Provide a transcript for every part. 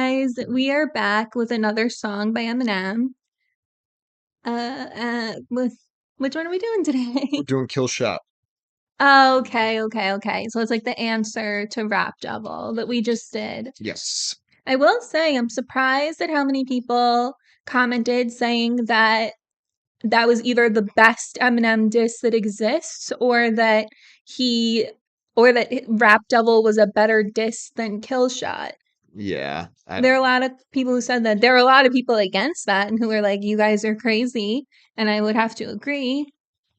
guys, we are back with another song by Eminem. With which one are we doing today? We're doing Killshot. Oh, okay. So it's like the answer to Rap Devil that we just did. Yes. I will say I'm surprised at how many people commented saying that that was either the best Eminem diss that exists or that Rap Devil was a better diss than Killshot. Yeah. There are a lot of people who said that. There are a lot of people against that and who are like, you guys are crazy. And I would have to agree.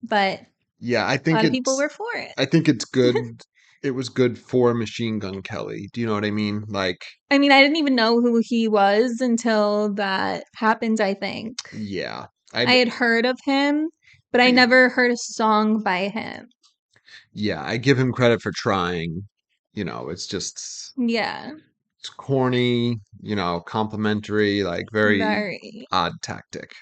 But Yeah, I a think lot of people it's were for it. I think it's good. It was good for Machine Gun Kelly. Do you know what I mean? Like, I mean, I didn't even know who he was until that happened, I think. yeah. I I had heard of him, but I never heard a song by him. yeah, I give him credit for trying. It's just Yeah, it's corny, complimentary, like very very. odd tactic.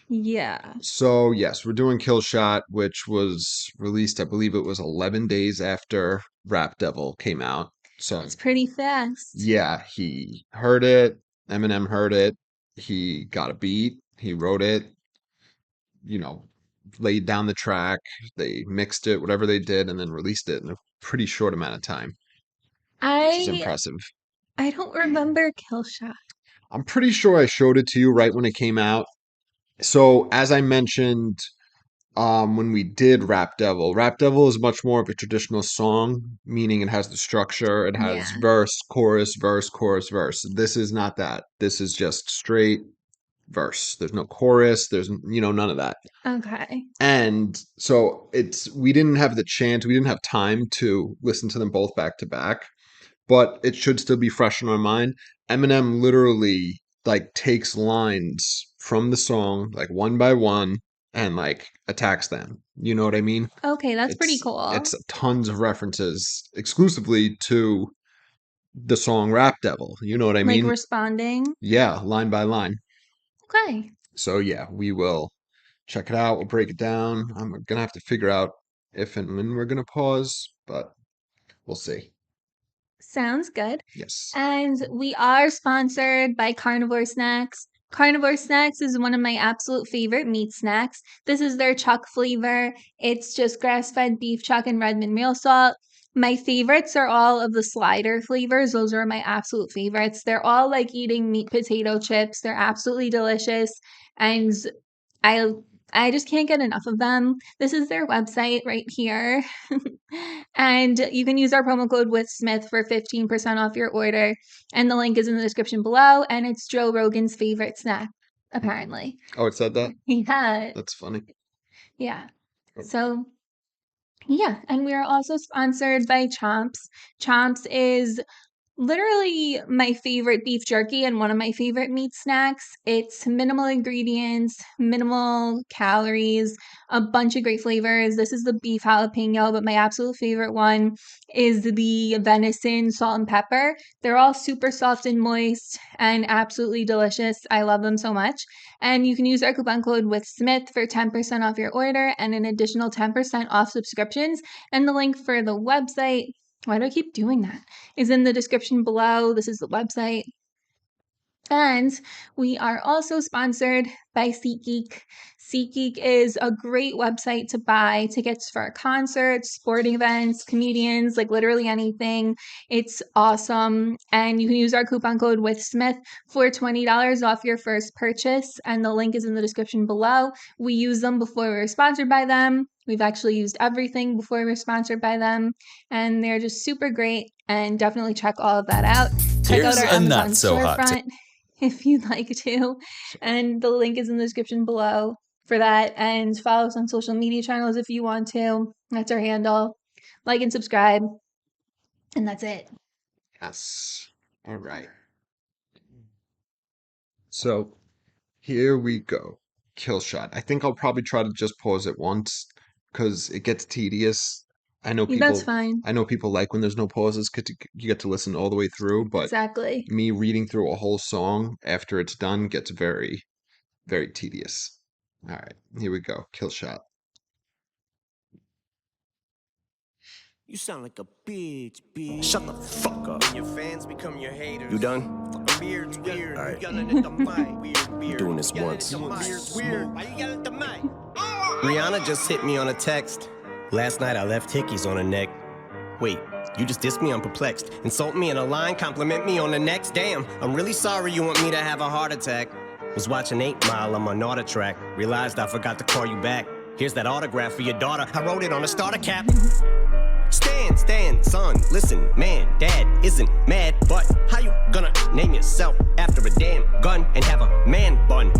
Yeah. So, yes, we're doing Killshot, which was released, I believe it was 11 days after Rap Devil came out. So, It's pretty fast. yeah, he heard it. Eminem heard it. He got a beat. He wrote it, you know, laid down the track. They mixed it, whatever they did, and then released it in a pretty short amount of time, which is I impressive. I don't remember Killshot. I'm pretty sure I showed it to you right when it came out. So, as I mentioned, when we did Rap Devil is much more of a traditional song, meaning it has the structure, it has Yeah. verse, chorus, verse, chorus, verse. This is not that. This is just straight verse. There's no chorus, there's none of that. Okay. And so we didn't have the chance, we didn't have time to listen to them both back to back, but it should still be fresh in our mind. Eminem literally like takes lines from the song like one by one and like attacks them. You know what I mean? Okay, that's pretty It's cool. it's tons of references exclusively to the song Rap Devil. You know what I Like mean? responding. Yeah, line by line. Okay. So yeah, we will check it out. We'll break it down. I'm gonna have to figure out if and when we're gonna pause, but we'll see. Sounds good. Yes. And we are sponsored by Carnivore Snacks. Carnivore Snacks is one of my absolute favorite meat snacks. This is their chuck flavor. It's just grass-fed beef chuck and Redmond meal salt. My favorites are all of the slider flavors. Those are my absolute favorites. They're all like eating meat potato chips. They're absolutely delicious. And I I just can't get enough of them. This is their website right here. And you can use our promo code with Smith for 15% off your order. And the link is in the description below. And it's Joe Rogan's favorite snack, apparently. Oh, it said that? Yeah. That's funny. Yeah. Oh, So yeah, and we are also sponsored by Chomps. Chomps is literally my favorite beef jerky and one of my favorite meat snacks. It's minimal ingredients, minimal calories, a bunch of great flavors. This is the beef jalapeno, but my absolute favorite one is the venison salt and pepper. They're all super soft and moist and absolutely delicious. I love them so much. And you can use our coupon code with Smith for 10% off your order and an additional 10% off subscriptions. And the link for the website, why do I keep doing that? Is in the description below. This is the website. And we are also sponsored by SeatGeek. SeatGeek is a great website to buy tickets for concerts, sporting events, comedians, like literally anything. It's awesome. And you can use our coupon code with Smith for $20 off your first purchase. And the link is in the description below. We use them before we were sponsored by them. We've actually used everything before we were sponsored by them. And they're just super great. And definitely check all of that out. Check out Here's our a Amazon not so hot storefront if you'd like to. And the link is in the description below for that. And follow us on social media channels if you want to. That's our handle. Like and subscribe. And that's it. yes. All right. So here we go. Killshot. I think I'll probably try to just pause it once because it gets tedious. I know That's people fine. I know people like when there's no pauses 'cause you get to listen all the way through, but Exactly. me reading through a whole song after it's done gets very, very tedious. All right, here we go. Killshot. You sound like a bitch. Shut the fuck up. Your fans become your haters. You done? Alright. I'm doing this once. Rihanna just hit me on a text. Last night I left hickeys on her neck. Wait, you just dissed me, I'm perplexed. Insult me in a line, compliment me on the next. Damn, I'm really sorry you want me to have a heart attack. Was watching 8 Mile on my Naughter track. Realized I forgot to call you back. Here's that autograph for your daughter. I wrote it on a starter cap. Stand, son, listen, man, dad isn't mad, but how you gonna name yourself after a damn gun and have a man bun?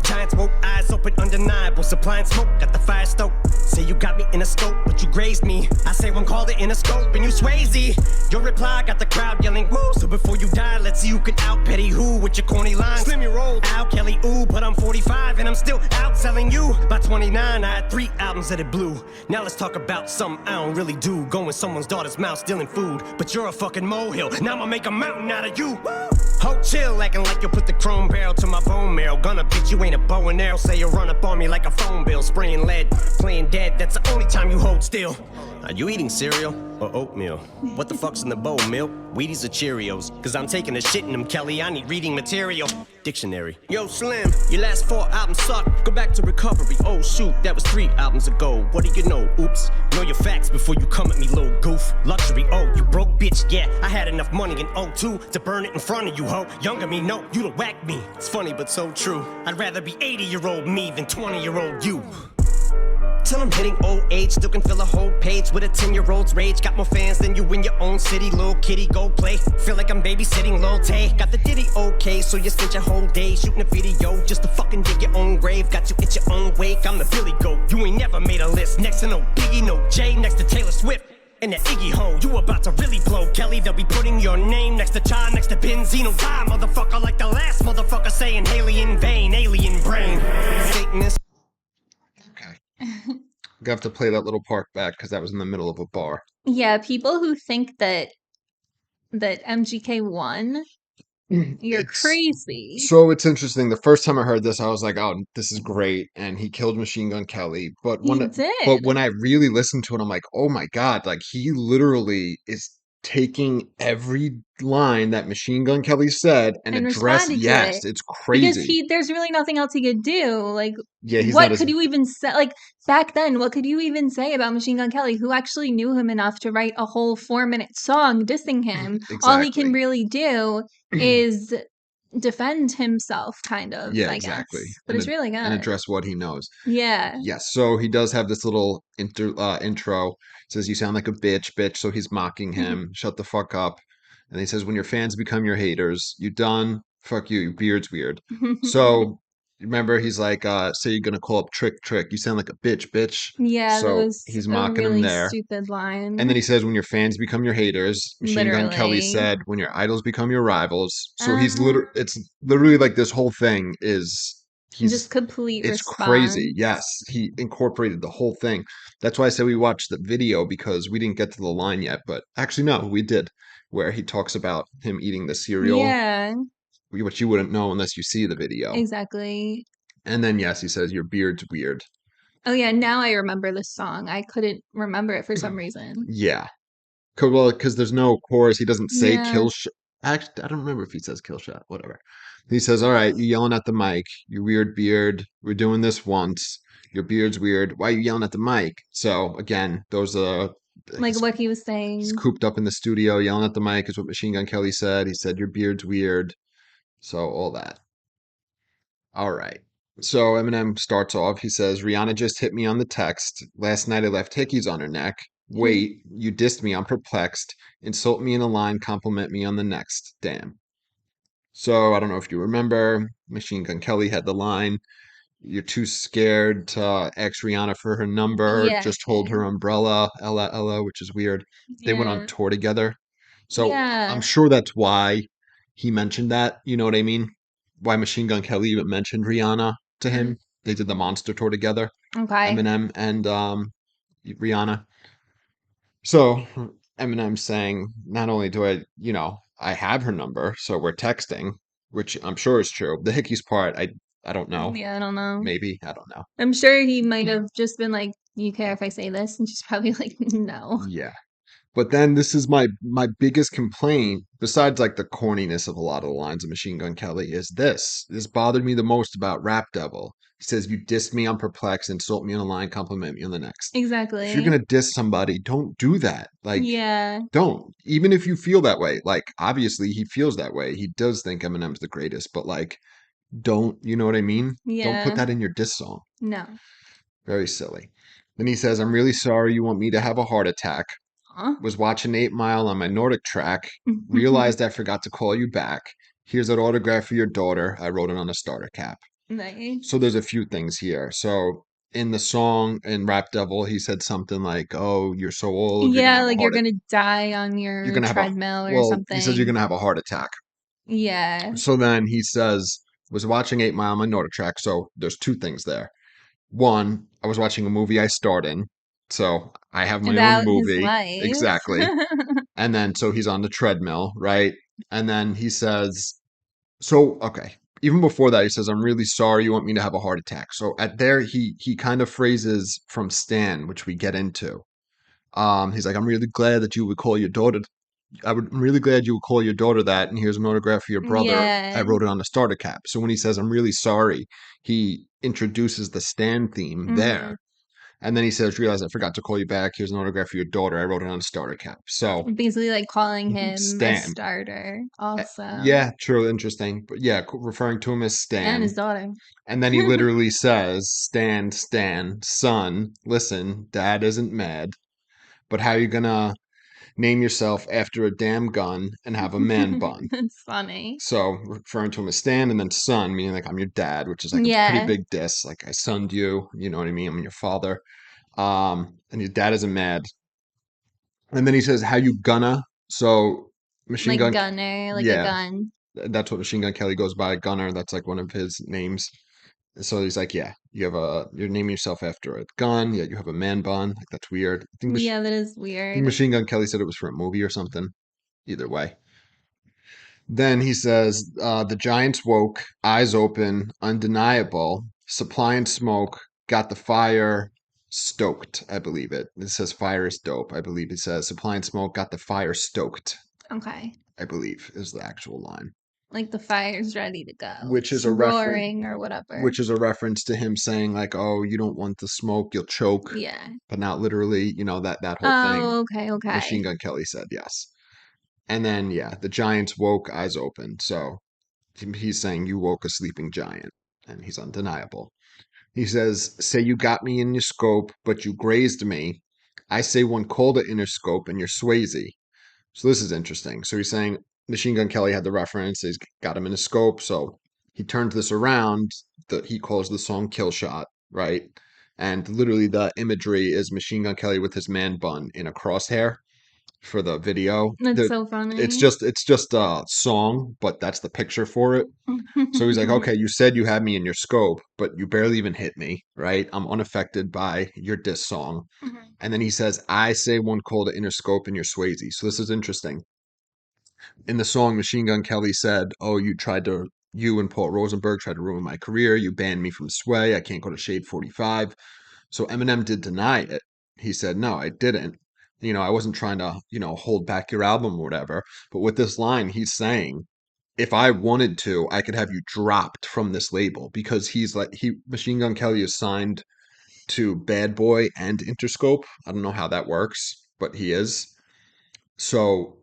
Giant smoke, eyes open, undeniable, supplying smoke, got the fire stoked. Say you got me in a scope, but you grazed me. I say one called it in a scope, and you Swayze. Your reply got the crowd yelling, woo. So before you die, let's see who can out petty who with your corny lines. Slim your roll, Al Kelly, ooh, but I'm 45 and I'm still out selling you. By 29, I had 3 albums that it blew. Now let's talk about something I don't really do. Go in someone's daughter's mouth, stealing food, but you're a fucking molehill. Now I'ma make a mountain out of you. Woo. Ho, chill, acting like you'll put the chrome barrel to my bone marrow. Gonna bitch, you ain't a bow and arrow. Say you run up on me like a phone bill. Spraying lead, playing dead, that's the only time you hold still. Are you eating cereal or oatmeal? What the fuck's in the bowl, milk? Wheaties or Cheerios? Cause I'm taking a shit in them, Kelly, I need reading material. Dictionary. Yo, Slim, your last 4 albums suck. Go back to recovery. Oh shoot, that was 3 albums ago. What do you know? Oops. Know your facts before you come at me, little goof. Luxury, oh, you broke bitch, yeah. I had enough money in '02 to burn it in front of you, ho. Younger me, no, you'd have whacked me. It's funny but so true. I'd rather be 80-year-old me than 20-year-old you. Till I'm hitting old age, still can fill a whole page with a 10-year-old's rage. Got more fans than you in your own city, little kitty, go play. Feel like I'm babysitting Lil Tay. Got the ditty okay, so you spent your whole day shooting a video just to fucking dig your own grave. Got you at your own wake, I'm the Billy Goat. You ain't never made a list, next to no Biggie, no Jay, next to Taylor Swift. And that Iggy ho, you about to really blow, Kelly. They'll be putting your name next to Chai, next to Benzino. Die, motherfucker, like the last motherfucker saying Haley in vain, alien brain. Satanist. Okay. I'm gonna have to play that little part back because that was in the middle of a bar. Yeah, people who think that MGK won, you're crazy. So it's interesting. The first time I heard this, I was like, "Oh, this is great," and he killed Machine Gun Kelly. But He when did. I really listened to it, I'm like, "Oh my God!" Like he literally is taking every line that Machine Gun Kelly said and And address. responded to Yes, it it's because crazy. there's really nothing else he could do. Like, Yeah, he's not what as could you even say? Like, back then, what could you even say about Machine Gun Kelly, who actually knew him enough to write a whole 4-minute song dissing him? All he can exactly. really do is defend himself, kind of, Yeah, I exactly, guess. But it's really and good. address what he knows. Yeah. Yes, so he does have this little intro. Says you sound like a bitch, bitch. So he's mocking him. Shut the fuck up. And he says, when your fans become your haters, you done. Fuck you. Your beard's weird. So remember, he's like, say you're gonna call up Trick. You sound like a bitch, bitch. Yeah, that So was he's a mocking him really there. stupid And then line. he says, when your fans become your haters, Machine Gun Kelly Literally. said, when your idols become your rivals. So Uh-huh. it's literally like this whole thing is Just he's complete it's crazy. Yes, response. he incorporated the whole thing. That's why I said we watched the video because we didn't get to the line yet, but actually no, we did, where he talks about him eating the cereal, Yeah, which you wouldn't know unless you see the video. exactly. And then yes, he says your beard's weird. Oh yeah, now I remember this song. I couldn't remember it for some reason. Yeah. Well, because there's no chorus, he doesn't say Yeah. kill shot. Actually, I don't remember if he says kill shot. Whatever. He says, "All right, you yelling at the mic. You weird beard. We're doing this once. Your beard's weird. Why are you yelling at the mic?" So again, those are Like he's what he was he's saying. cooped up in the studio yelling at the mic is what Machine Gun Kelly said. He said your beard's weird. So all that. All right. So Eminem starts off. He says, Rihanna just hit me on the text. Last night I left hickeys on her neck. Wait, you dissed me. I'm perplexed. Insult me in a line, compliment me on the next. Damn. So I don't know if you remember, Machine Gun Kelly had the line, you're too scared to ask Rihanna for her number. Yeah. Just hold her umbrella. Ella, Ella, which is weird. They went on Yeah. tour together. So I'm Yeah. sure that's why he mentioned that. You know what I mean? Why Machine Gun Kelly even mentioned Rihanna to Mm, him. They did the Monster tour together, okay. Eminem and Rihanna. So Eminem's saying, not only do I have her number, so we're texting, which I'm sure is true. The Hickeys part, I don't know. Yeah, I don't know. Maybe, I don't know. I'm sure he might have just been like, "You care if I say this?" And she's probably like, "No." Yeah. But then this is my biggest complaint, besides like the corniness of a lot of the lines of Machine Gun Kelly, is this. This bothered me the most about Rap Devil. He says, "You dissed me, I'm perplexed, insult me on the line, compliment me on the next." If you're Exactly. gonna diss somebody, don't do that. Like, Yeah. don't. Even if you feel that way. Like, obviously he feels that way. He does think Eminem's the greatest, but like, don't, you know what I mean? Don't put Yeah. that in your diss song. No. Very silly. Then he says, "I'm really sorry you want me to have a heart attack. Huh? Was watching 8 Mile on my Nordic track. Realized I forgot to call you back. Here's an autograph for your daughter. I wrote it on a starter cap." So Nice. there's a few things here. So in the song in Rap Devil, he said something like, "Oh, you're so old, you're gonna Yeah, have a like you're heart gonna die on you're your gonna have a treadmill or well, he says you're something. gonna have a heart attack." Yeah. So then he says, "Was watching 8 Mile on my Nordic track." So there's two things there. One, I was watching a movie I starred in. So I have my own About his movie. life. Exactly. And then so he's on the treadmill, right? And then he says, so okay. Even before that, he says, "I'm really sorry you want me to have a heart attack." So at there, he kind of phrases from Stan, which we get into. He's like, "I'm really glad that you would call your daughter. I'm really glad you would call your daughter that. And here's an autograph for your brother. I Yeah. wrote it on a starter cap." So when he says, "I'm really sorry," he introduces the Stan theme Hmm. there. And then he says, "Realize I forgot to call you back. Here's an autograph for your daughter. I wrote it on a starter cap." So Basically like calling him a Stan. starter also. Yeah, true, interesting. But yeah, referring to him as And his Stan. daughter. And then he literally says, "Stan, Stan, son, listen, dad isn't mad, but how you gonna name yourself after a damn gun and have a man bun?" That's funny. So referring to him as Stan and then son, meaning like I'm your dad, which is like a pretty Yeah. big diss. Like I sunned you, you know what I mean? I'm your father. And your dad isn't mad. And then he says, "How you gonna?" So Machine Like Gun, gunner, like a yeah, gun. that's what Machine Gun Kelly goes by, Gunner. That's like one of his names. So he's like, "Yeah, you're naming yourself after a gun. Yeah, you have a man bun. Like that's weird." Yeah, that is I think weird. Machine Gun Kelly said it was for a movie or something. Either way. Then he says, "The Giants woke, eyes open, undeniable, supply and smoke, got the fire stoked." I believe it. It says fire is dope. I believe it says supply and smoke, got the fire stoked. Okay. I believe is the actual line, Like the fire's ready to go. which It's is a reference, roaring or whatever. which is a reference to him saying like, "Oh, you don't want the smoke, you'll choke," Yeah. but not literally. That whole thing. Oh, okay, Machine okay. Gun Kelly said yes. And then yeah, the Giants woke, eyes open. So he's saying you woke a sleeping giant, and he's undeniable. He says, "Say you got me in your scope, but you grazed me. I say one called to inner scope, and you're Swayze." So this is interesting. So he's saying Machine Gun Kelly had the reference. He's got him in a scope. So he turns this around. That he calls the song "Killshot," right? And literally the imagery is Machine Gun Kelly with his man bun in a crosshair for the video. That's so It's funny. just a song, but that's the picture for it. So he's like, "Okay, you said you had me in your scope, but you barely even hit me, right? I'm unaffected by your diss song." Mhm. And then he says, "I say one call to inner scope and you're Swayze." So this is interesting. In the song, Machine Gun Kelly said, "Oh, you and Paul Rosenberg tried to ruin my career. You banned me from Sway. I can't go to Shade 45." So Eminem did deny it. He said, "No, I didn't. I wasn't trying to, hold back your album or whatever." But with this line, he's saying, if I wanted to, I could have you dropped from this label because Machine Gun Kelly is signed to Bad Boy and Interscope. I don't know how that works, but he is. So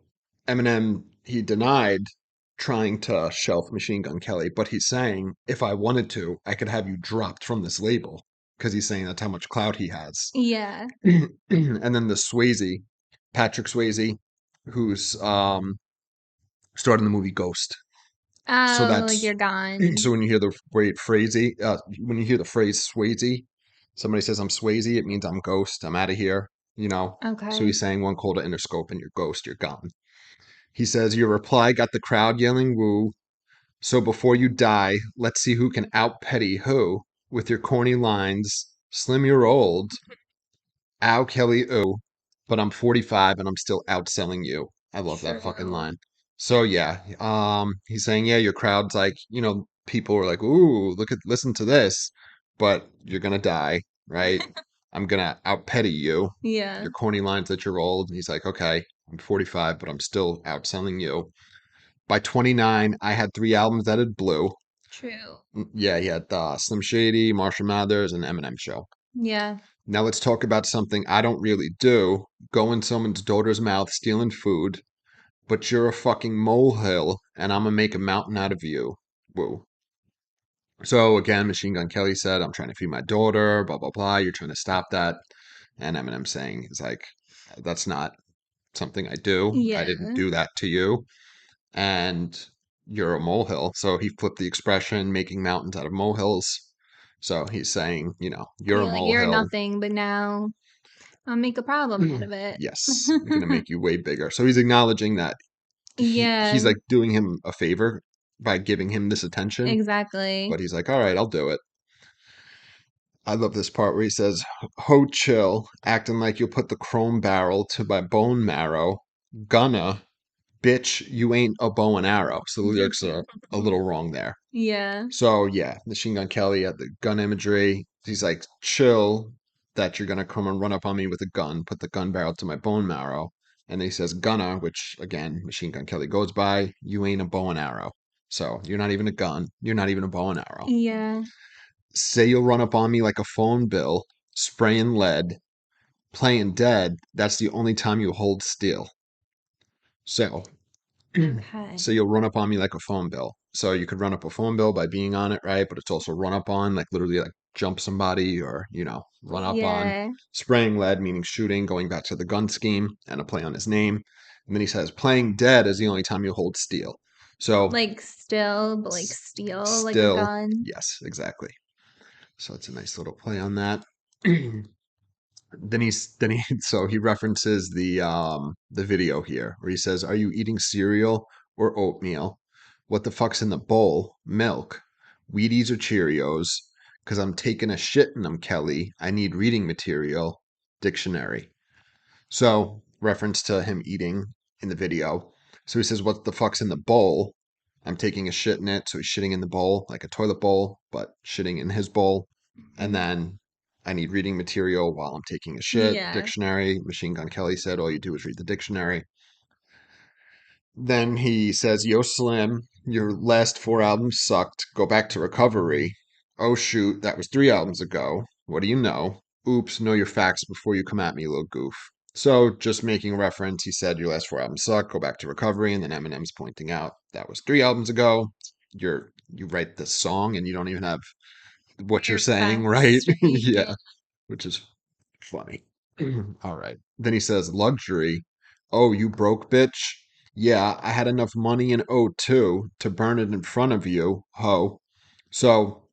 Eminem, he denied trying to shelf Machine Gun Kelly, but he's saying if I wanted to, I could have you dropped from this label because he's saying that's how much clout he has. Yeah. And then the Swayze, Patrick Swayze, who's starred in the movie Ghost. So Oh, like that's you're gone. so when you hear the when you hear the phrase Swayze, somebody says I'm Swayze, it means I'm ghost, I'm out of here, you know. So Okay. he's saying one call to Interscope and you're ghost, you're gone. He says your reply got the crowd yelling woo. So before you die, let's see who can out petty who with your corny lines. Slim, you're old. Ow, Kelly, ooh. But I'm 45 and I'm still outselling you. I love that fucking True. line. So yeah, he's saying, yeah, your crowd's like, people are like, ooh, listen to this, but you're gonna die, right? I'm gonna out petty you. Yeah. Your corny lines that you're old. And he's like, okay, I'm 45, but I'm still outselling you. By 29, I had 3 albums that had blew. True. Yeah, he had Slim Shady, Marshall Mathers, and Eminem Show. Yeah. Now let's talk about something I don't really do. Go in someone's daughter's mouth stealing food, but you're a fucking molehill, and I'm gonna make a mountain out of you. Woo. So again, Machine Gun Kelly said, I'm trying to feed my daughter, blah, blah, blah. You're trying to stop that. And Eminem saying, is like, that's not something I do. I Yeah. didn't do that to you. And you're a molehill. So he flipped the expression, making mountains out of molehills. So he's saying, you're a You're like, you're molehill. nothing, but now I'll make a problem out of it. Yes, I'm going to make you way bigger. So he's acknowledging that Yeah, he's like doing him a favor by giving him this attention. exactly. But he's like, all right, I'll do it. I love this part where he says, ho chill, acting like you'll put the chrome barrel to my bone marrow. Gonna, bitch, you ain't a bow and arrow. So the lyrics are a little wrong there. Yeah. So yeah, Machine Gun Kelly had the gun imagery. He's like, chill that you're gonna come and run up on me with a gun, put the gun barrel to my bone marrow. And then he says, gunna, which again, Machine Gun Kelly goes by, you ain't a bow and arrow. So you're not even a gun. You're not even a bow and arrow. Yeah. Say you'll run up on me like a phone bill, spraying lead, playing dead. That's the only time you hold steel. So Okay. so you'll run up on me like a phone bill. So you could run up a phone bill by being on it, right? But it's also run up on, like literally like jump somebody or, run up on. Yeah. Spraying lead, meaning shooting, going back to the gun scheme and a play on his name. And then he says, playing dead is the only time you hold steel. So Like still, but like steel, like a still, gun. yes, exactly. So it's a nice little play on that. then he so he references the video here where he says, "Are you eating cereal or oatmeal? What the fuck's in the bowl? Milk, Wheaties or Cheerios? Because I'm taking a shit in them, Kelly. I need reading material. Dictionary." So reference to him eating in the video. So he says, "What the fuck's in the bowl? I'm taking a shit in it." So he's shitting in the bowl, like a toilet bowl, but shitting in his bowl. And then I need reading material while I'm taking a shit. Yeah. Dictionary. Machine Gun Kelly said, all you do is read the dictionary. Then he says, Yo, Slim, your last 4 albums sucked. Go back to recovery. Oh, shoot, that was 3 albums ago. What do you know? Oops, know your facts before you come at me, little goof. So, just making a reference, he said, Your last 4 albums suck. Go back to recovery. And then Eminem's pointing out that was 3 albums ago. You write the song and you don't even have what you're Your saying, facts right? straight. Yeah, Yeah. which is funny. All right. Then he says, luxury. Oh, you broke, bitch? Yeah, I had enough money in '02 to burn it in front of you, ho. So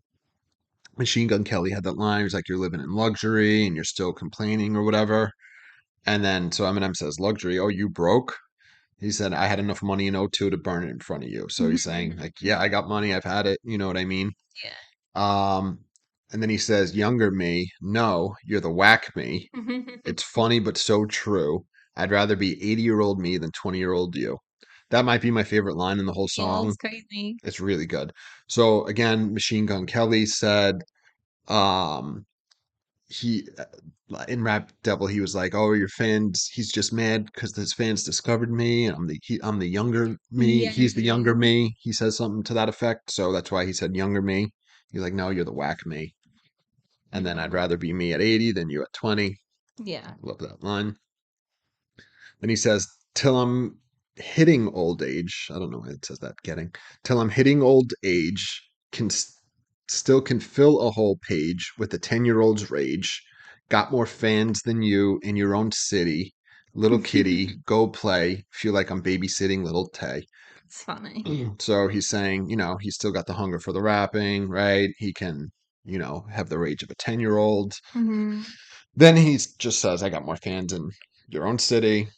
Machine Gun Kelly had that line. He's like, you're living in luxury and you're still complaining or whatever. And then so Eminem says, luxury. Oh, you broke? He said, I had enough money in '02 to burn it in front of you. So he's saying, like, yeah, I got money. I've had it. You know what I mean? Um, and then he says, younger me. No, you're the whack me. Yeah. It's funny, but so true. I'd rather be 80-year-old me than 20-year-old you. That might be my favorite line in the whole Yeah, song. it's crazy. It's really good. So again, Machine Gun Kelly said, um, he in Rap Devil, he was like, "Oh, your fans. He's just mad because his fans discovered me, and I'm the younger me. Yeah. He's the younger me." He says something to that effect. So that's why he said younger me. He's like, "No, you're the whack me." And then I'd rather be me at 80 than you at 20. Yeah. Love that line. Then he says, till I'm hitting old age. I don't know why it says that, getting. Till I'm hitting old age, still can fill a whole page with a 10-year-old's rage. Got more fans than you in your own city. Little kitty, go play. Feel like I'm babysitting little Tay. It's funny. So he's saying, he's still got the hunger for the rapping, right? He can, have the rage of a 10-year-old. Hmm. Then he just says, I got more fans in your own city.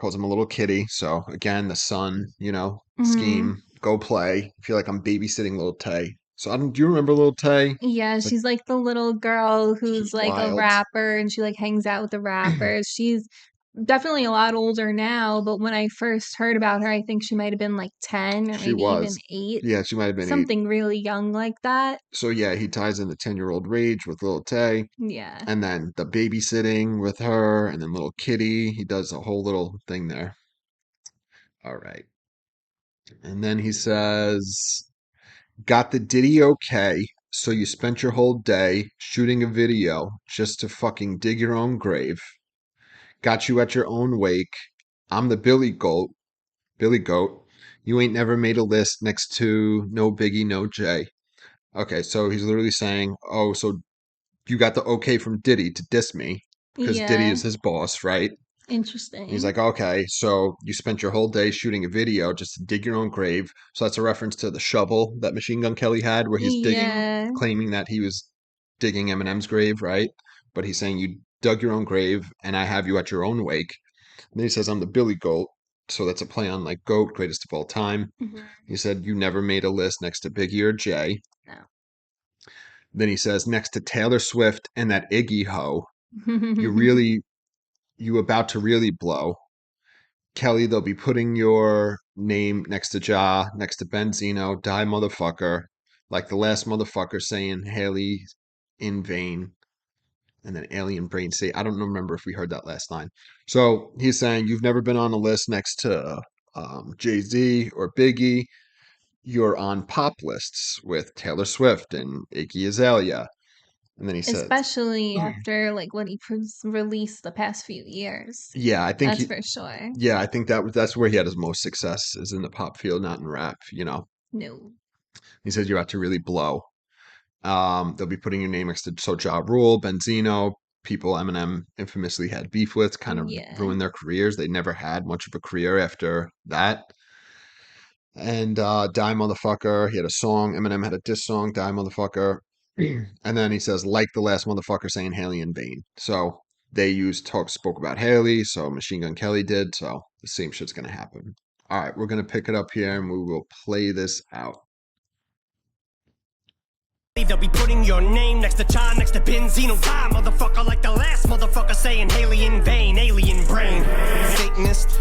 Calls him a little kitty. So again, the son, Hmm. scheme, go play. I feel like I'm babysitting little Tay. So do you remember little Tay? Yeah, Like she's like the little girl she's who's like a wild. rapper and she like hangs out with the rappers. She's definitely a lot older now, but when I first heard about her, I think she might have been like 10 or She maybe even was. 8. Yeah, she might have been 8. Something really young like that. So yeah, he ties in the 10-year-old rage with little Tay, Yeah. and then the babysitting with her, and then little Kitty. He does a whole little thing there. All right. And then he says, got the ditty okay, so you spent your whole day shooting a video just to fucking dig your own grave. Got you at your own wake. I'm the Billy Goat. You ain't never made a list next to no Biggie, no Jay. Okay, so he's literally saying, oh, so you got the okay from Diddy to diss me because Diddy Yeah. is his boss, right? He's Interesting. like, okay, so you spent your whole day shooting a video just to dig your own grave. So that's a reference to the shovel that Machine Gun Kelly had, where he's digging, Yeah. claiming that he was digging Eminem's grave, right? But he's saying you dug your own grave and I have you at your own wake. And then he says, I'm the Billy Goat. So that's a play on like GOAT, greatest of all time. Mhm. He said, you never made a list next to Biggie or Jay. No. Then he says, next to Taylor Swift and that Iggy hoe, you really, you about to really blow. Kelly, they'll be putting your name next to Ja, next to Benzino, die motherfucker, like the last motherfucker saying Haley in vain, and then alien brain say, I don't remember if we heard that last line. So he's saying you've never been on a list next to Jay-Z or Biggie. You're on pop lists with Taylor Swift and Iggy Azalea. And then he says, Especially after like what he released the past few years. yeah, I think That's he, for sure. yeah, I think that's where he had his most success is in the pop field, not in rap, you know. No. He says you're about to really blow. They'll be putting your name next to So Ja Rule, Benzino, people Eminem infamously had beef with, kind of Yeah. ruined their careers. They never had much of a career after that. And Die Motherfucker, he had a song. Eminem had a diss song, Die Motherfucker. And then he says, like the last motherfucker saying Haley in vain. So they spoke about Haley, so Machine Gun Kelly did, so the same shit's gonna happen. All right, we're gonna pick it up here and we will play this out. They'll be putting your name next to Cha, next to Benzino. Die, motherfucker, like the last motherfucker saying Haley in vain, alien brain. Satanist.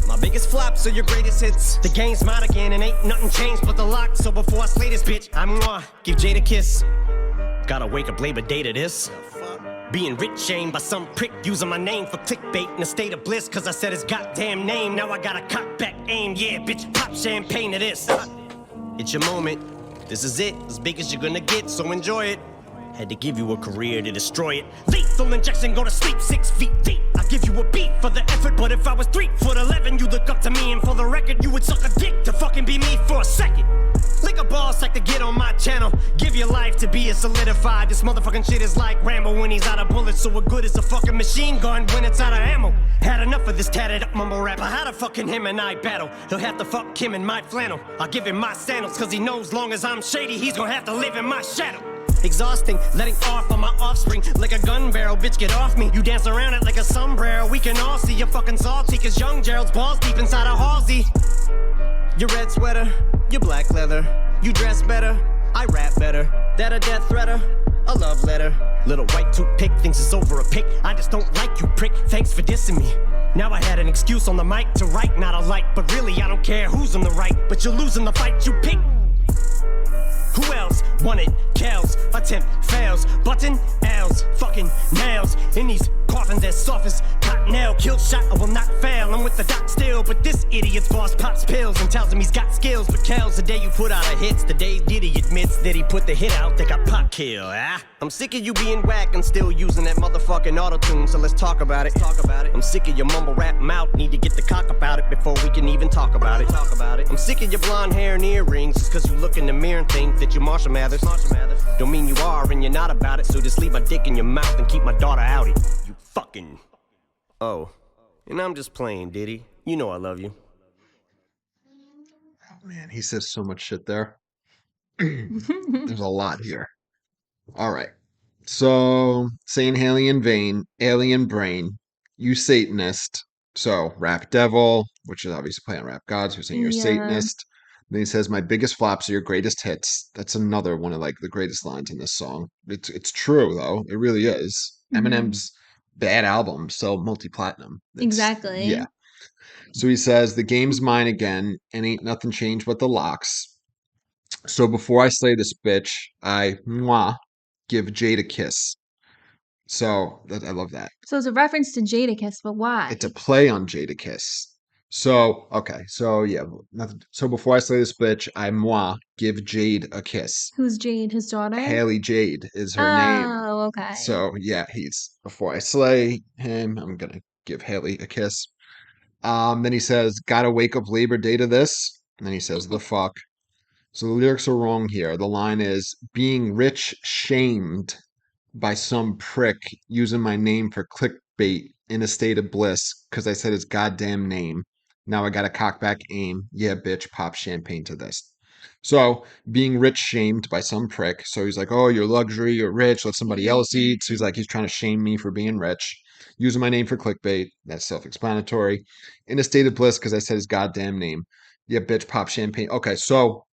My biggest flops are your greatest hits. The game's mine again and ain't nothing changed but the lock. So before I slay this bitch, I'm gonna give Jade a kiss. Gotta wake up Labor Day to this. Being rich shamed by some prick using my name for clickbait in a state of bliss. Cause I said his goddamn name. Now I got a cock back aim. Yeah, bitch, pop champagne to this. It's your moment. This is it, as big as you're gonna get, so enjoy it. Had to give you a career to destroy it. Lethal injection, go to sleep 6 feet deep. I give you a beat for the effort, but if I was 3'11", you look up to me, and for the record, you would suck a dick to fucking be me for a second. Lick a boss like to get on my channel. Give your life to be a solidified. This motherfucking shit is like Rambo when he's out of bullets. So what good is a fucking machine gun when it's out of ammo? Had enough of this tatted up mumble rapper. How the fucking him and I battle? He'll have to fuck him in my flannel. I'll give him my sandals, cause he knows long as I'm shady, he's gonna have to live in my shadow. Exhausting, letting off on my offspring like a gun barrel, bitch, get off me. You dance around it like a sombrero. We can all see you're fucking salty, cause young Gerald's balls deep inside a Halsey. Your red sweater, your black leather. You dress better, I rap better. That a death threater, a love letter. Little white toothpick thinks it's over a pick. I just don't like you, prick, thanks for dissing me. Now I had an excuse on the mic to write, not a light. But really I don't care who's on the right, but you're losing the fight you pick. Who else wanted Kells? Attempt fails. Button L's. Fucking nails. In these coffins as soft as cottonelle. Killshot, I will not fail. I'm with the doc still. But this idiot's boss pops pills and tells him he's got skills. But Kells, the day you put out a hits, the day Diddy admits that he put the hit out, they got pop kill. I'm sick of you being whack and still using that motherfucking auto-tune. So let's talk about it. I'm sick of your mumble rap mouth. Need to get the cock about it before we can even talk about it. I'm sick of your blonde hair and earrings. Just cause you look in the mirror and think that you're Marshall Mathers. Don't mean you are and you're not about it. So just leave my dick in your mouth and keep my daughter out it. You fucking... Oh. And I'm just playing, Diddy. You know I love you. Oh, man, he says so much shit there. There's a lot here. All right. So, saying Haley in vain, alien brain, you Satanist. So, rap devil, which is obviously playing on rap gods, who's saying you're a Yeah. Satanist. Then he says, my biggest flops are your greatest hits. That's another one of like the greatest lines in this song. It's true though. It really is. Mhm. Eminem's bad albums sell multi-platinum. Exactly. Yeah. So he says, the game's mine again, and ain't nothing changed but the locks. So before I slay this bitch, I give Jade a kiss. So I love that. So it's a reference to Jadakiss, but why? It's a play on Jadakiss. So, okay. So, yeah. So before I slay this bitch, I give Jade a kiss. Who's Jade? His daughter? Haley Jade is her name. Oh, okay. So, yeah, before I slay him, I'm going to give Haley a kiss. Then he says, gotta wake up Labor Day to this. And then he says, the fuck. So the lyrics are wrong here. The line is, being rich shamed by some prick using my name for clickbait in a state of bliss because I said his goddamn name. Now I got a cockback aim. Yeah, bitch, pop champagne to this. So being rich shamed by some prick. So he's like, oh, you're luxury, you're rich, let somebody else eat. So he's like, he's trying to shame me for being rich. Using my name for clickbait. That's self-explanatory. In a state of bliss because I said his goddamn name. Yeah, bitch, pop champagne. Okay, so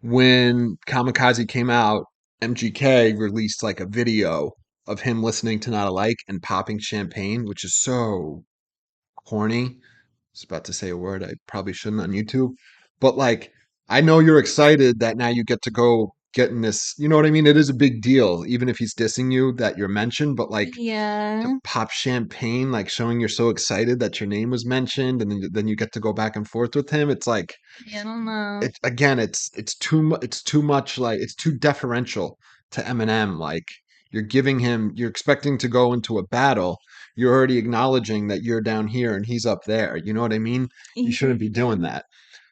when Kamikaze came out, MGK released like a video of him listening to Not Alike and popping champagne, which is so corny. I was about to say a word I probably shouldn't on YouTube. But like, I know you're excited that now you get to go get in this. You know what I mean? It is a big deal, even if he's dissing you that you're mentioned. But like, Yeah. to pop champagne, like showing you're so excited that your name was mentioned, and then you get to go back and forth with him. It's like, I don't know. it's too much, like it's too deferential to Eminem. Like you're expecting to go into a battle. You're already acknowledging that you're down here and he's up there. You know what I mean? You shouldn't be doing that.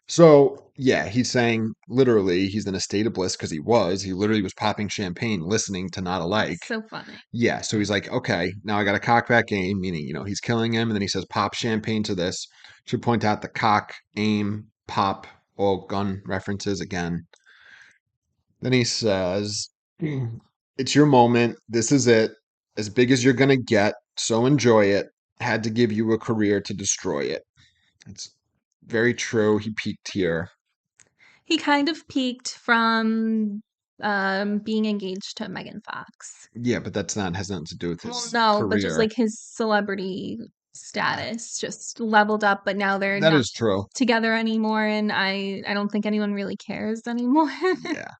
So yeah, he's saying literally he's in a state of bliss because he literally was popping champagne listening to Not Alike. So funny. Yeah, so he's like, okay, now I got a cockback aim, meaning, he's killing him. And then he says, pop champagne to this. Should point out the cock, aim, pop, all gun references again. Then he says, it's your moment. This is it. As big as you're going to get. So enjoy it. Had to give you a career to destroy it. It's very true. He peaked here. He kind of peaked from being engaged to Megan Fox. Yeah, but has nothing to do with Well, his no, but just career. like his celebrity status just leveled up, but now they're That not is true. together anymore, and I don't think anyone really cares anymore. Yeah.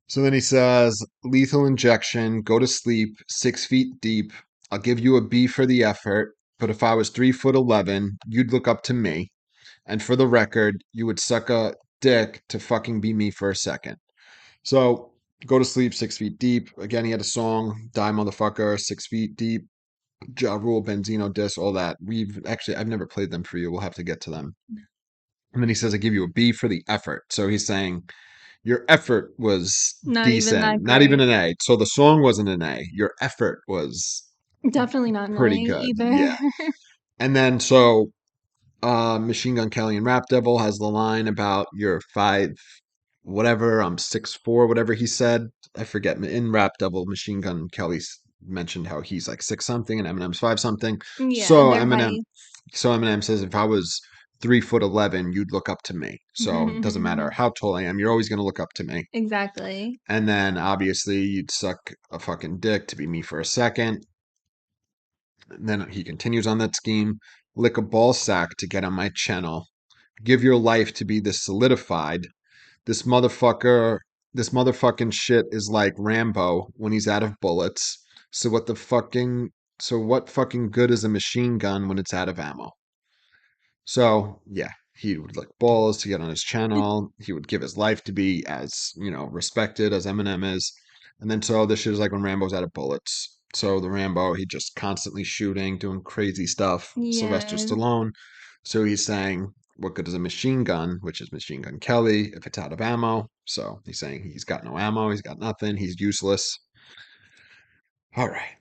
So then he says, lethal injection, go to sleep, 6 feet deep. I'll give you a B for the effort, but if I was 3'11", you'd look up to me. And for the record, you would suck a dick to fucking be me for a second. So go to sleep, 6 feet deep. Again, he had a song, Die Motherfucker, 6 feet deep, Ja Rule, Benzino Diss, all that. I've never played them for you. We'll have to get to them. And then he says, I give you a B for the effort. So he's saying, your effort was Not even decent, that not even great. an A. So the song wasn't an A. Your effort was Definitely not an A pretty good. either. Yeah. And then so Machine Gun Kelly and Rap Devil has the line about you're five whatever, I'm 6'4", whatever he said. I forget. In Rap Devil, Machine Gun Kelly mentioned how he's like 6 something and Eminem's 5 something. Yeah, So their Eminem height. so Eminem says if I was 3'11", you'd look up to me. So it doesn't matter how tall I am, you're always gonna look up to me. Exactly. And then obviously you'd suck a fucking dick to be me for a second. And then he continues on that scheme. Lick a ball sack to get on my channel. Give your life to be this solidified. This motherfucker, this motherfucking shit is like Rambo when he's out of bullets. So what fucking good is a machine gun when it's out of ammo? So yeah, he would lick balls to get on his channel. He would give his life to be as, respected as Eminem is. And then so this shit is like when Rambo's out of bullets. So the Rambo, he just constantly shooting, doing crazy stuff. Sylvester Yes. Stallone. So he's saying, what good is a machine gun, which is Machine Gun Kelly, if it's out of ammo? So he's saying he's got no ammo, he's got nothing, he's useless. All right.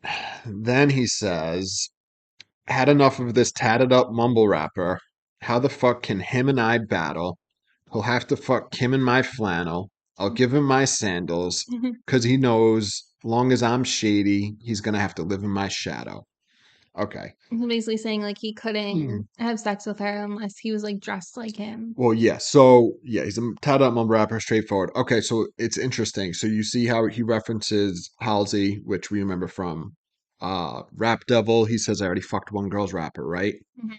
Then he says, had enough of this tatted up mumble rapper. How the fuck can him and I battle? He'll have to fuck Kim in my flannel. I'll give him my sandals, 'cause he knows, long as I'm shady, he's gonna have to live in my shadow. Okay. Basically saying like he Hmm. couldn't have sex with her unless he was like dressed like him. Well, yeah. So, yeah, he's a tatted up mumble rapper, straightforward. Okay, so it's interesting. So you see how he references Halsey, which we remember from Rap Devil, he says, I already fucked one girl's rapper, right? Mhm.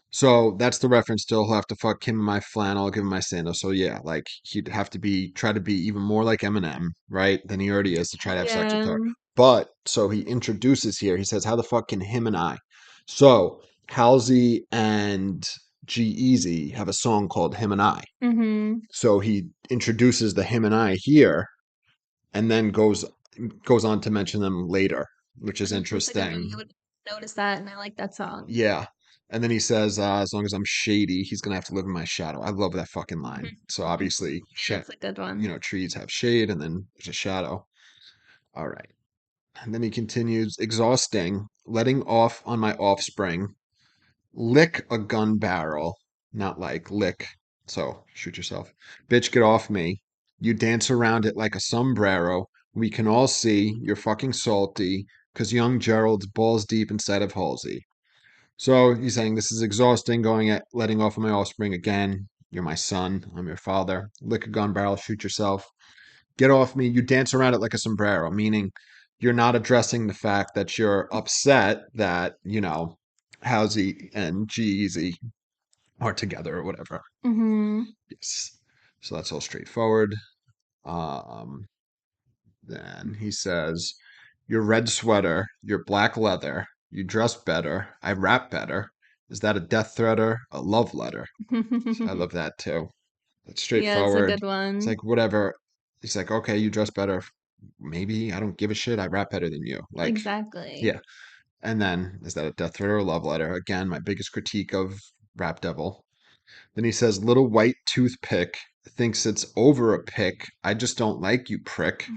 So that's the reference to he'll have to fuck him in my flannel, give him my sandal. So yeah, like he'd have to try to be even more like Eminem, right? Than he already is to try to have sex with Yeah. her. But so he introduces here, he says, how the fuck can him and I? So Halsey and G Easy have a song called Him and I. Mm-hmm. So he introduces the him and I here and then goes on to mention them later, which is That's a good one. interesting. You would notice that, and I like that song. Yeah. And then he says, as long as I'm shady, he's going to have to live in my shadow. I love that fucking line. So obviously, That's a good one. trees have shade and then there's a shadow. All right. And then he continues, exhausting, letting off on my offspring, lick a gun barrel, not like lick. So shoot yourself. Bitch, get off me. You dance around it like a sombrero. We can all see you're fucking salty because young Gerald's balls deep inside of Halsey. So he's saying this is exhausting, going at letting off of my offspring again. You're my son. I'm your father. Lick a gun barrel, shoot yourself. Get off me. You dance around it like a sombrero, meaning you're not addressing the fact that you're upset that, Halsey and G-Eazy are together or whatever. Mm-hmm. Yes. So that's all straightforward. Um, then he says, your red sweater, your black leather, you dress better, I rap better. Is that a death threat or a love letter? I love that too. That's Yeah, it's a straightforward. good It's one. like, whatever. He's like, okay, you dress better. Maybe I don't give a shit. I rap better than you. Like, Exactly. yeah. And then, is that a death threat or a love letter? Again, my biggest critique of Rap Devil. Then he says, little white toothpick thinks it's over a pick. I just don't like you, prick.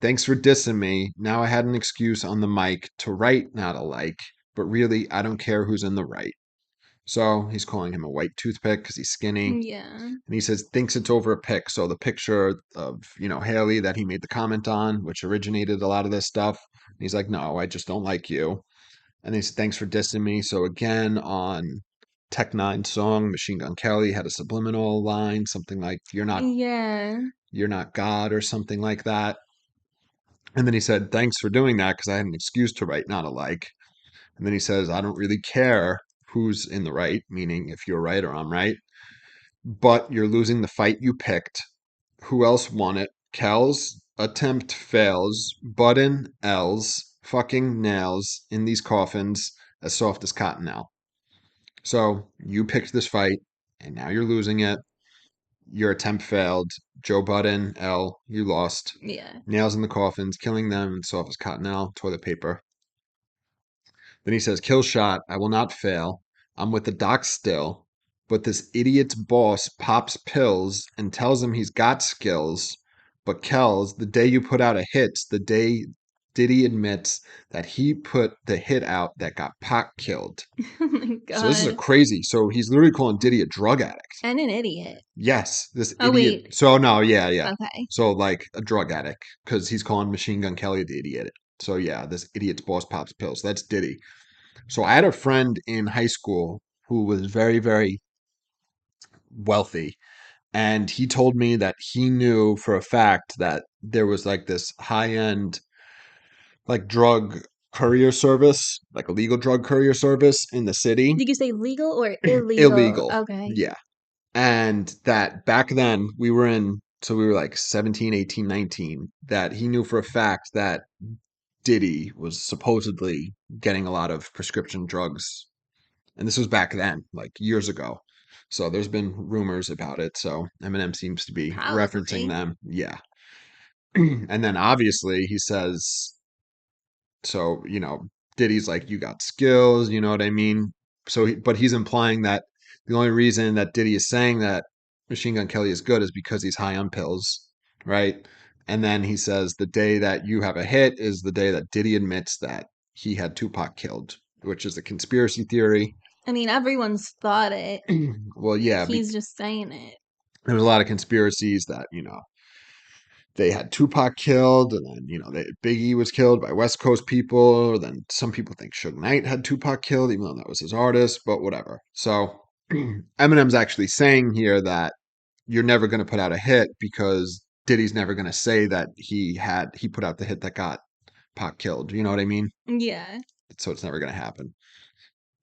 Thanks for dissing me. Now I had an excuse on the mic to write not alike, but really, I don't care who's in the right. So he's calling him a white toothpick because he's skinny. Yeah. And he says, thinks it's over a pick. So the picture of, Haley that he made the comment on, which originated a lot of this stuff. He's like, no, I just don't like you. And he said, thanks for dissing me. So again, on Tech Nine's song, Machine Gun Kelly had a subliminal line, something like, Yeah. you're not God or something like that. And then he said, thanks for doing that because I had an excuse to write not alike. And then he says, I don't really care who's in the right, meaning if you're right or I'm right, but you're losing the fight you picked. Who else won it? Kel's attempt fails. Button L's fucking nails in these coffins as soft as cotton now. So you picked this fight and now you're losing it. Your attempt failed. Joe Budden, L, you lost. Yeah. Nails in the coffins, killing them and soft as cotton now, toilet paper. Then he says, Killshot, I will not fail. I'm with the doc still. But this idiot's boss pops pills and tells him he's got skills. But Kells, the day you put out a hit's the day Diddy admits that he put the hit out that got Pac killed. Oh my So this is a God. crazy. So he's literally calling Diddy a drug addict. And an idiot. Yes, this Oh, idiot. wait. So no, yeah, yeah. Okay. So like a drug addict because he's calling Machine Gun Kelly the idiot. So yeah, this idiot's boss pops pills. That's Diddy. So I had a friend in high school who was very, very wealthy. And he told me that he knew for a fact that there was like this high end, like drug courier service, like a legal drug courier service in the city. Did you say legal or illegal? Illegal. Okay. Yeah. And that back then so we were like 17, 18, 19, that he knew for a fact that Diddy was supposedly getting a lot of prescription drugs. And this was back then, like years ago. So there's been rumors about it. So Eminem seems to be referencing Probably. them. Yeah. And then obviously he says, so, Diddy's like, you got skills, you know what I mean? But he's implying that the only reason that Diddy is saying that Machine Gun Kelly is good is because he's high on pills, right? And then he says the day that you have a hit is the day that Diddy admits that he had Tupac killed, which is a conspiracy theory. I mean, everyone's thought it. Well, yeah, He's just saying it. there was a lot of conspiracies that, they had Tupac killed, and then, Biggie was killed by West Coast people. Then some people think Suge Knight had Tupac killed, even though that was his artist, but whatever. So Eminem's actually saying here that you're never going to put out a hit because Diddy's never going to say that he put out the hit that got Pac killed. You know what I mean? Yeah. So it's never gonna happen.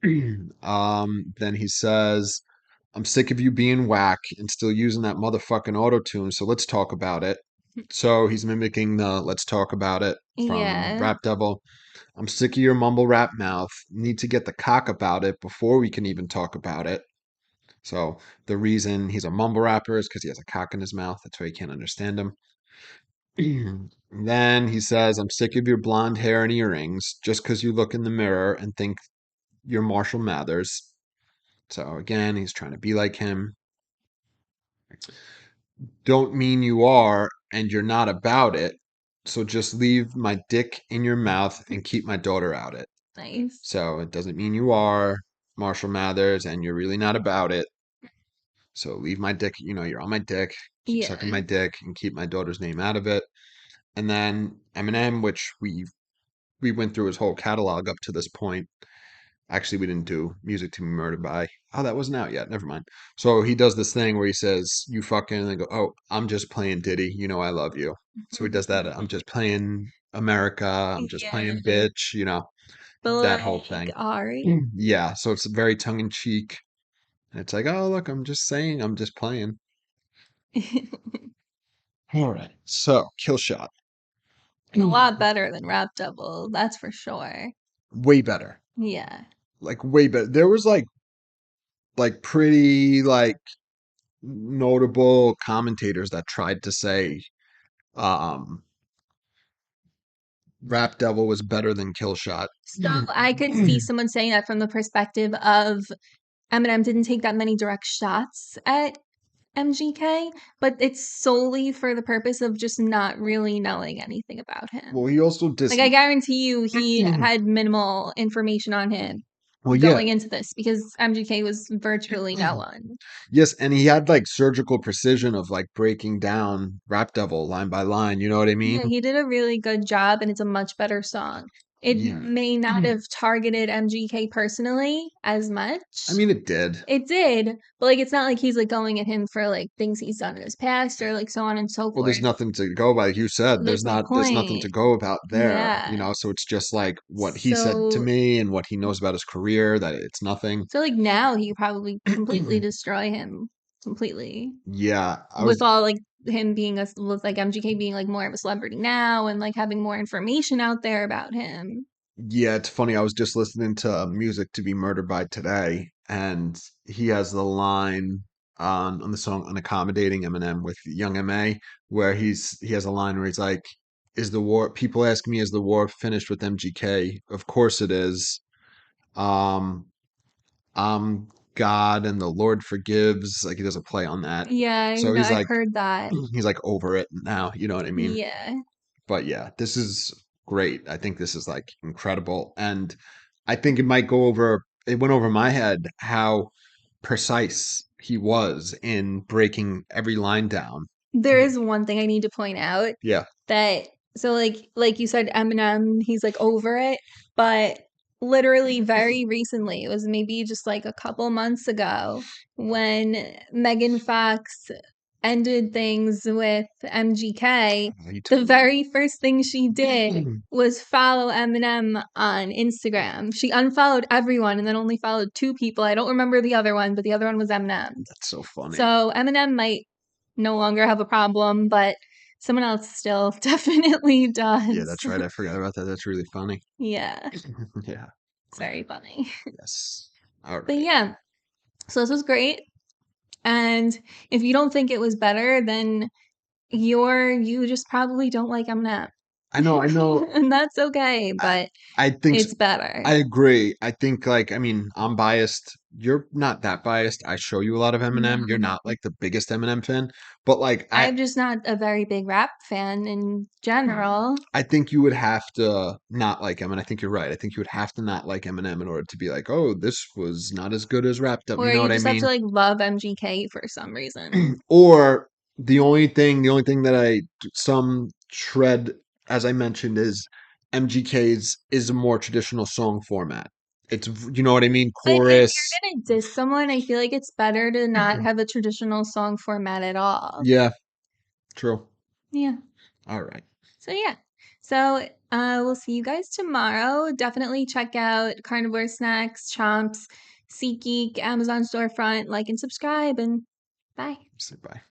Then he says, I'm sick of you being whack and still using that motherfucking auto tune, so let's talk about it. So he's mimicking the let's talk about it from Yeah. Rap Devil. I'm sick of your mumble rap mouth. Need to get the cock about it before we can even talk about it. So the reason he's a mumble rapper is because he has a cock in his mouth. That's why you can't understand him. Then he says, I'm sick of your blonde hair and earrings just because you look in the mirror and think you're Marshall Mathers. So again, he's trying to be like him. Don't mean you are, and you're not about it. So just leave my dick in your mouth and keep my daughter out it. Nice. So it doesn't mean you are Marshall Mathers and you're really not about it. So leave my dick, you're on my dick, keep Yeah. sucking my dick and keep my daughter's name out of it. And then Eminem, which we went through his whole catalog up to this point. Actually, we didn't do Music to Be Murdered By. Oh, that wasn't out yet. Never mind. So he does this thing where he says, you fucking, and they go, oh, I'm just playing Diddy. You know I love you. So he does that. I'm just playing America. I'm just Yeah. playing bitch, But that whole like thing. Ari. Yeah. So it's very tongue in cheek. And it's like, oh, look, I'm just saying, I'm just playing. All right. So, Killshot. A lot better than Rap Devil, that's for sure. Way better. Yeah. Like, way better. There was pretty, notable commentators that tried to say um Rap Devil was better than Killshot. So I could see someone saying that from the perspective of Eminem didn't take that many direct shots at MGK, but it's solely for the purpose of just not really knowing anything about him. Well, he also Like, I guarantee you he had minimal information on him well, yeah. going into this because MGK was virtually no one. Yes, and he had surgical precision of breaking down Rap Devil line by line, you know what I mean? Yeah, he did a really good job, and it's a much better song. It Yeah. may not have targeted MGK personally as much. I mean, it did. It did, but it's not like he's going at him for things he's done in his past or so on and so Well, forth. there's nothing to go by. Like you said, That's my there's nothing to point. go about there, Yeah. so it's just what he said to So me and what he knows about his career, that it's nothing. now he could probably completely destroy him completely Yeah, I with was all him being with MGK being more of a celebrity now and having more information out there about him. Yeah, it's funny. I was just listening to Music to Be Murdered By today, and he has the line on the song "Unaccommodating Eminem" with Young Ma, where he has a line where he's like, "Is the war?" People ask me, "Is the war finished with MGK?" Of course it is. Um, I'm God and the Lord forgives. Like he does a play on that. Yeah, I So know, I've heard that. he's over it now. You know what I mean? Yeah. But yeah, this is great. I think this is incredible. And I think it went over my head how precise he was in breaking every line down. There is one thing I need to point out Yeah. that so you said Eminem, he's over it, but literally very recently, it was maybe just a couple months ago when Megan Fox ended things with MGK, the very first thing she did was follow Eminem on Instagram. She unfollowed everyone and then only followed two people. I don't remember the other one, but the other one was Eminem. That's so funny. So Eminem might no longer have a problem, but someone else still definitely does. Yeah, that's right. I forgot about that. That's really funny. Yeah. Yeah. It's very funny. Yes. All But right. yeah, so this was great. And if you don't think it was better, then you just probably don't like Eminem. I know. And that's okay, but I think it's better. I agree. I think I'm biased. You're not that biased. I show you a lot of Eminem. You're not No. the biggest Eminem fan, but I'm just not a very big rap fan in general. I think you would have to not like him, and I think you're right. I think you would have to not like Eminem in order to be like, oh, this was not as good as Wrapped Up. You Or know you what I just have mean? to love MGK for some reason. Or the only thing that some shred, as I mentioned, is MGK's is a more traditional song format. It's you know what I mean, But if chorus. you're gonna diss someone, I feel like it's better to not have a traditional song format at all. Yeah, true. Yeah. All right. So yeah. So we'll see you guys tomorrow. Definitely check out Carnivore Snacks, Chomps, SeatGeek, Amazon storefront, like and subscribe, and bye. Say bye.